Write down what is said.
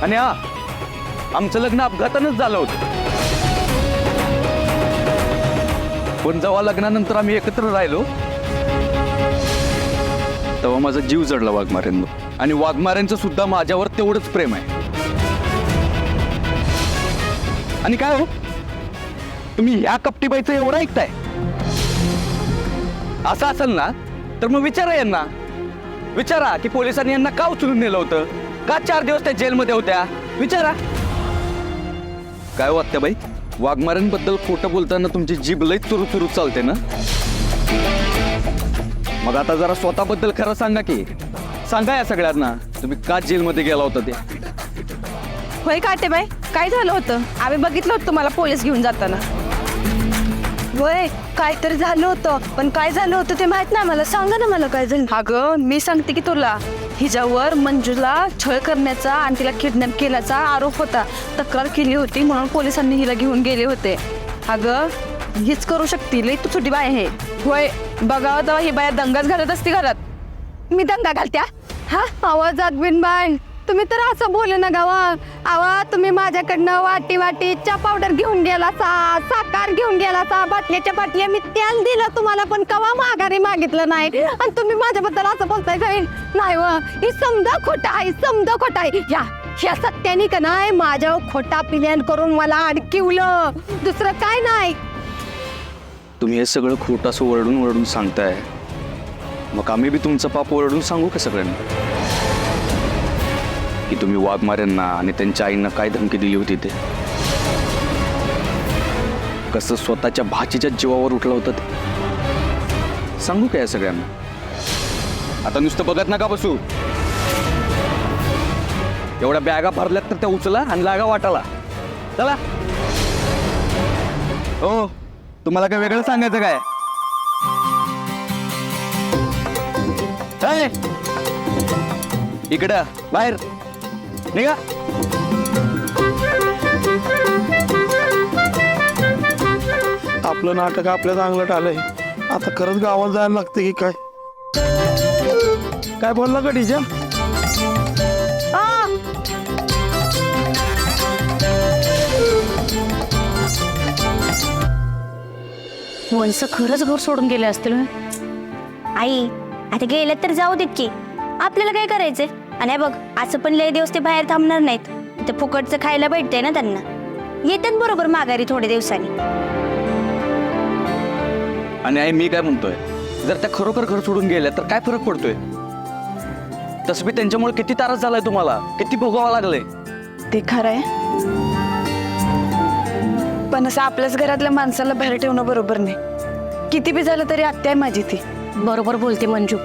आणि हा आमचं लग्न अपघातानंच झालं होतं, पण जेव्हा लग्नानंतर आम्ही एकत्र राहिलो तेव्हा माझा जीव जडला वाघमाऱ्यांवर, आणि वाघमाऱ्यांचं सुद्धा माझ्यावर तेवढंच प्रेम आहे. आणि काय हो, तुम्ही ह्या कपटीबाईचं एवढं ऐकताय? असं असेल ना तर मग विचारा यांना, विचारा की पोलिसांनी यांना का उचलून नेलं होतं, का 4 दिवस त्या जेलमध्ये होत्या, विचारा. काय हो आत्याबाई, वाघमाऱ्यांबद्दल खोटं बोलताना तुमची जीभ लई चुरू चालते ना? मग आता जरा स्वतःबद्दल खरं सांगा की, सांगा या सगळ्यांना तुम्ही का जेलमध्ये गेला होता ते. होय काटेबाई, काय झालं होतं? आम्ही बघितलं होतं तुम्हाला पोलीस घेऊन जाताना. वय काहीतरी झालं होतं, पण काय झालं होतं ते माहित नाही मला. सांगा ना मला काय झालं. अगं मी सांगते की तुला, हिच्यावर मंजूला छळ करण्याचा आणि तिला किडनॅप केल्याचा आरोप होता. तक्रार केली होती म्हणून पोलिसांनी हिला घेऊन गेले होते. अगं हीच करू शकते, लई तू छोटी बाय आहे. होय, बघावं तेव्हा ही बाया दंगाच घालत असते घरात. मी दंगा घालत्या? हा आवाजात बिनबाई तुम्ही तर असं बोले ना गावा. आवा तुम्ही माझ्याकडनं वाटी चा पावडर घेऊन गेला सा, साखर घेऊन गेला सा, बाटल्याच्या बाटल्या मी तेल दिलं तुम्हाला, पण कवा माघारी मागितलं नाही, आणि तुम्ही माझ्याबद्दल असं बोलताय जाईल नाही. व ही समजा खोटा आहे, समजा खोटा आहे. ह्या सत्याने का नाही माझ्यावर खोटा पिल्यान करून मला अडकिवलं, दुसरं काय नाही. तुम्ही हे सगळं खोटं असं ओरडून सांगताय, मग आम्ही बी तुमचं पाप ओरडून सांगू का सगळ्यांना की तुम्ही वाघमाऱ्यांना आणि त्यांच्या आईंना काय धमकी दिली होती, ते कसं स्वतःच्या भाचीच्या जीवावर उठलं होतं ते सांगू का या सगळ्यांना? आता नुसतं बघत नका बसू, एवढ्या बॅगा भरल्यात तर त्या उचला आणि लागा वाटाला. चला. हो, तुम्हाला काय वेगळं सांगायचं काय? इकडं बाहेर निघा. आपलं नाटक आपल्या चांगलं आलंय, आता खरंच गावात जायला लागतं की काय? काय बोलला का टीचर? वंश खरंच घर सोडून गेले असतील. आई आता गेलं तर जाऊ देत की, आपल्याला काय करायचंय. आणि बघ असं पण लय दिवस ते बाहेर थांबणार नाहीत, ते फुकटचं खायला भेटतंय ना त्यांना, येतात बरोबर माघारी थोड्या दिवसांनी. आणि आई मी काय म्हणतोय, जर त्या खरोखर घर सोडून गेल्या तर काय फरक पडतोय? तसं बी त्यांच्यामुळे किती त्रास झालाय तुम्हाला, किती भोगावं लागलंय. ते खरं आहे, पण असं आपल्याच घरातल्या माणसाला बाहेर ठेवणं बरोबर नाही. किती बी झालं तरी आत्या आहे माझी ती. बरोबर बोलते मंजू.